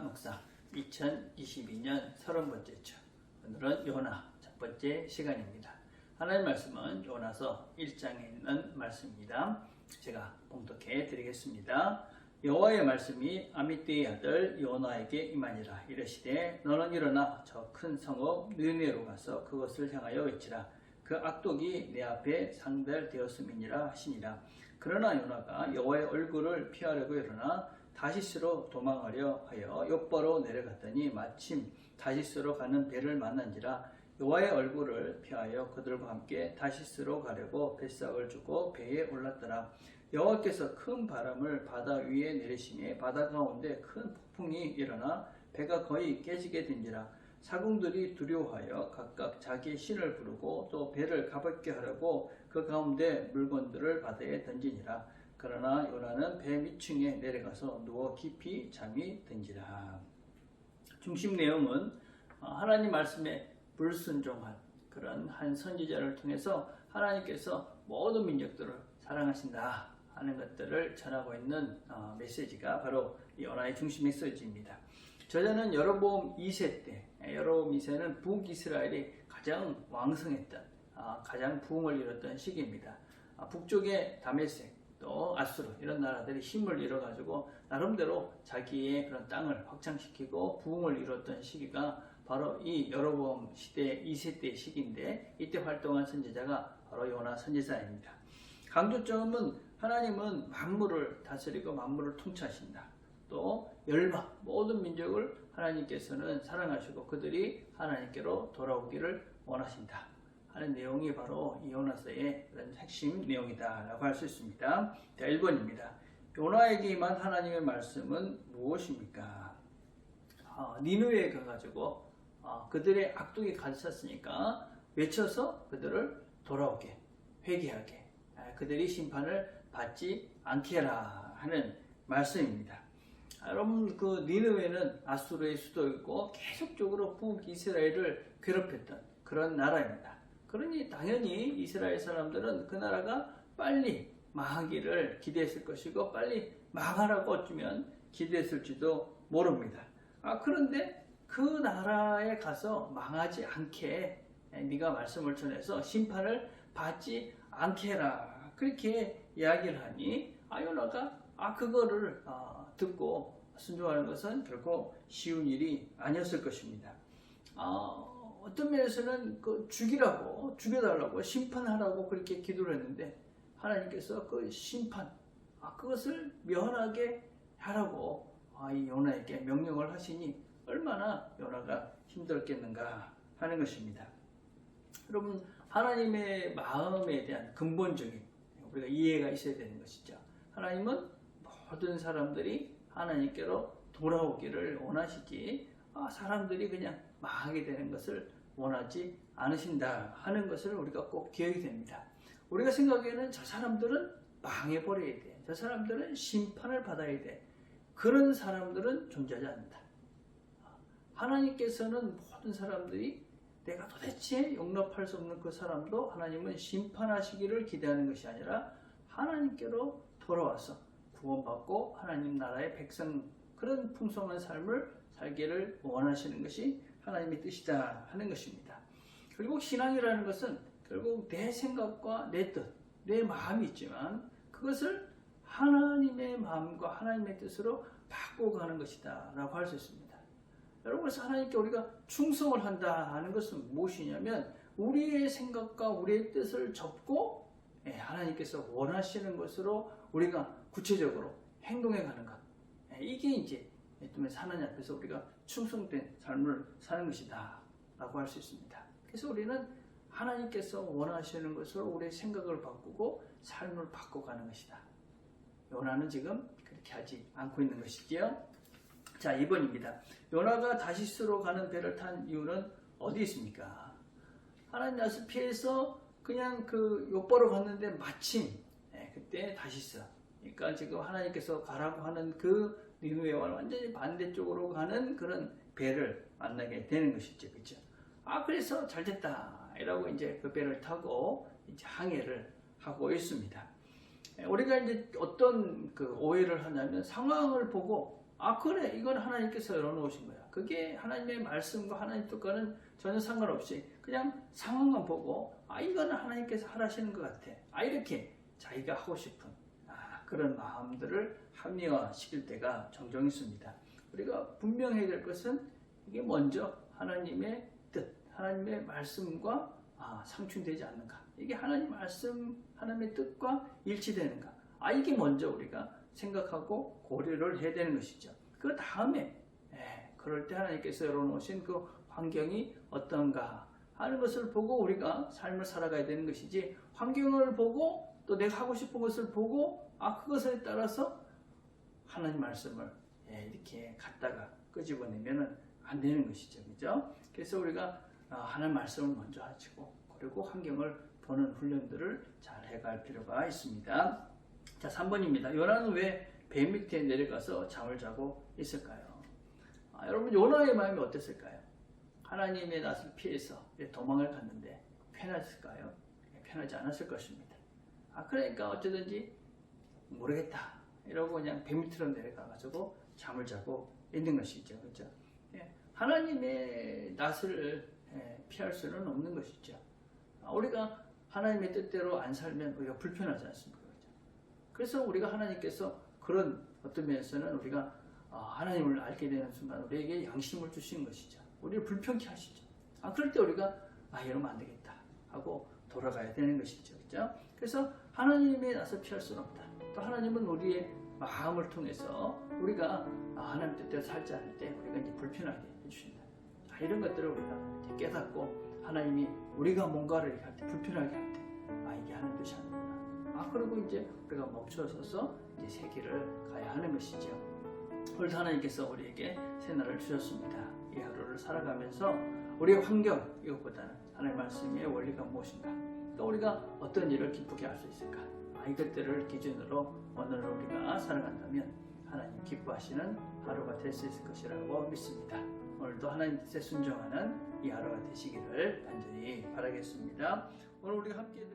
묵상 2022년 30번째 주. 오늘은 요나 첫 번째 시간입니다. 하나님 말씀은 요나서 1장에 있는 말씀입니다. 제가 봉독해 드리겠습니다. 여호와의 말씀이 아미떼의 아들 요나에게 임하니라. 이르시되 너는 일어나 저 큰 성읍 느네로 가서 그것을 향하여 외치라. 그 악독이 내 앞에 상달되었음이니라 하시니라. 그러나 요나가 여호와의 얼굴을 피하려고 일어나 다시스로 도망하려 하여 욥바로 내려갔더니 마침 다시스로 가는 배를 만난지라. 여호와의 얼굴을 피하여 그들과 함께 다시스로 가려고 뱃삭을 주고 배에 올랐더라. 여호와께서 큰 바람을 바다 위에 내리시니 바다 가운데 큰 폭풍이 일어나 배가 거의 깨지게 된지라. 사궁들이 두려워하여 각각 자기 신을 부르고 또 배를 가볍게 하려고 그 가운데 물건들을 바다에 던지니라. 그러나 요나는 배 밑층에 내려가서 누워 깊이 잠이 든지라. 중심 내용은 하나님 말씀에 불순종한 그런 한 선지자를 통해서 하나님께서 모든 민족들을 사랑하신다 하는 것들을 전하고 있는 메시지가 바로 요나의 중심 메시지입니다. 저자는 여로보암 2세 때, 여로보암 2세는 북이스라엘이 가장 왕성했던, 가장 부흥을 이뤘던 시기입니다. 북쪽에 다메섹, 또 아수르 이런 나라들이 힘을 잃어가지고 나름대로 자기의 그런 땅을 확장시키고 부흥을 이뤘던 시기가 바로 이 여로보암 시대 2세 때 시기인데, 이때 활동한 선지자가 바로 요나 선지자입니다. 강조점은 하나님은 만물을 다스리고 만물을 통치하신다. 또 열방 모든 민족을 하나님께서는 사랑하시고 그들이 하나님께로 돌아오기를 원하신다 하는 내용이 바로 이 요나서의 그런 핵심 내용이다라고 할 수 있습니다. 자, 1번입니다. 요나에게 임한 하나님의 말씀은 무엇입니까? 니느웨에 가가지고 그들의 악독이 가득찼으니까 외쳐서 그들을 돌아오게, 회개하게, 그들이 심판을 받지 않게 해라 하는 말씀입니다. 여러분, 그 니느웨는 아수르의 수도였고 계속적으로 북이스라엘을 괴롭혔던 그런 나라입니다. 그러니 당연히 이스라엘 사람들은 그 나라가 빨리 망하기를 기대했을 것이고 빨리 망하라고 어쩌면 기대했을지도 모릅니다. 그런데 그 나라에 가서 망하지 않게 네가 말씀을 전해서 심판을 받지 않게 해라 그렇게 이야기를 하니 요나가 그거를 듣고 순종하는 것은 결코 쉬운 일이 아니었을 것입니다. 어떤 면에서는 죽여달라고 심판하라고 그렇게 기도를 했는데 하나님께서 그 심판, 그것을 면하게 하라고 이 요나에게 명령을 하시니 얼마나 요나가 힘들겠는가 하는 것입니다. 여러분, 하나님의 마음에 대한 근본적인 우리가 이해가 있어야 되는 것이죠. 하나님은 모든 사람들이 하나님께로 돌아오기를 원하시지 사람들이 그냥 망하게 되는 것을 원하지 않으신다 하는 것을 우리가 꼭 기억이 됩니다. 우리가 생각에는 저 사람들은 망해버려야 돼, 저 사람들은 심판을 받아야 돼, 그런 사람들은 존재하지 않는다. 하나님께서는 모든 사람들이 내가 도대체 용납할 수 없는 그 사람도 하나님은 심판하시기를 기대하는 것이 아니라 하나님께로 돌아와서 구원받고 하나님 나라의 백성, 그런 풍성한 삶을 살기를 원하시는 것이 하나님의 뜻이다 하는 것입니다. 결국 신앙이라는 것은 결국 내 생각과 내 뜻, 내 마음이 있지만 그것을 하나님의 마음과 하나님의 뜻으로 바꿔가는 것이다 라고 할 수 있습니다. 여러분, 그래서 하나님께 우리가 충성을 한다 하는 것은 무엇이냐면 우리의 생각과 우리의 뜻을 접고 하나님께서 원하시는 것으로 우리가 구체적으로 행동해가는 것, 이게 이제 하나님 앞에서 우리가 충성된 삶을 사는 것이다 라고 할 수 있습니다. 그래서 우리는 하나님께서 원하시는 것으로 우리의 생각을 바꾸고 삶을 바꿔가는 것이다. 요나는 지금 그렇게 하지 않고 있는 것이지요. 자, 2번입니다. 요나가 다시스로 가는 배를 탄 이유는 어디 있습니까? 하나님 말씀 피해서 그냥 그 욥바로 갔는데 마침 그때 다시스, 그러니까 지금 하나님께서 가라고 하는 그 니느웨와 완전히 반대쪽으로 가는 그런 배를 만나게 되는 것이죠. 그렇죠? 그래서 잘 됐다 이라고 이제 그 배를 타고 이제 항해를 하고 있습니다. 우리가 이제 어떤 그 오해를 하냐면 상황을 보고 아 그래 이건 하나님께서 열어놓으신 거야. 그게 하나님의 말씀과 하나님 뜻과는 전혀 상관없이 그냥 상황만 보고 아 이거는 하나님께서 하라시는 것 같아. 아 이렇게 자기가 하고 싶은 그런 마음들을 합리화시킬 때가 종종 있습니다. 우리가 분명해야 될 것은 이게 먼저 하나님의 뜻, 하나님의 말씀과 상충되지 않는가. 이게 하나님 말씀, 하나님의 뜻과 일치되는가. 이게 먼저 우리가 생각하고 고려를 해야 되는 것이죠. 그 다음에 그럴 때 하나님께서 열어놓으신 그 환경이 어떤가 하는 것을 보고 우리가 삶을 살아가야 되는 것이지, 환경을 보고 또 내가 하고 싶은 것을 보고 그것에 따라서 하나님 말씀을 이렇게 갖다가 끄집어내면 안 되는 것이죠. 그죠? 그래서 우리가 하나님 말씀을 먼저 하시고 그리고 환경을 보는 훈련들을 잘 해갈 필요가 있습니다. 자, 3번입니다. 요나는 왜 배 밑에 내려가서 잠을 자고 있을까요? 여러분 요나의 마음이 어땠을까요? 하나님의 낯을 피해서 도망을 갔는데 편했을까요? 편하지 않았을 것입니다. 그러니까 어쩌든지 모르겠다 이러고 그냥 배 밑으로 내려가가지고 잠을 자고 있는 것이죠. 그렇죠? 하나님의 낯을 피할 수는 없는 것이죠. 우리가 하나님의 뜻대로 안 살면 우리가 불편하지 않습니까? 그래서 우리가 하나님께서 그런 어떤 면에서는 우리가 하나님을 알게 되는 순간 우리에게 양심을 주시는 것이죠. 우리를 불편케 하시죠. 그럴 때 우리가 이러면 안 되겠다 하고 돌아가야 되는 것이죠. 그렇죠? 그래서 하나님의 낯을 피할 수는 없다. 또 하나님은 우리의 마음을 통해서 우리가 하나님 뜻대로 살지 않을 때 우리가 이제 불편하게 해주신다. 이런 것들을 우리가 이제 깨닫고 하나님이 우리가 뭔가를 할 때 불편하게 할 때 이게 하나님 뜻이 아니구나. 그리고 이제 우리가 멈춰서서 이제 새 길을 가야 하는 것이죠. 오늘도 하나님께서 우리에게 새날을 주셨습니다. 이 하루를 살아가면서 우리의 환경 이것보다는 하나님의 말씀의 원리가 무엇인가, 또 우리가 어떤 일을 기쁘게 할 수 있을까, 이것들을 기준으로 오늘을 우리가 살아간다면 하나님 기뻐하시는 하루가 될 수 있을 것이라고 믿습니다. 오늘도 하나님 뜻에 순종하는 이 하루가 되시기를 간절히 바라겠습니다. 오늘 우리가 함께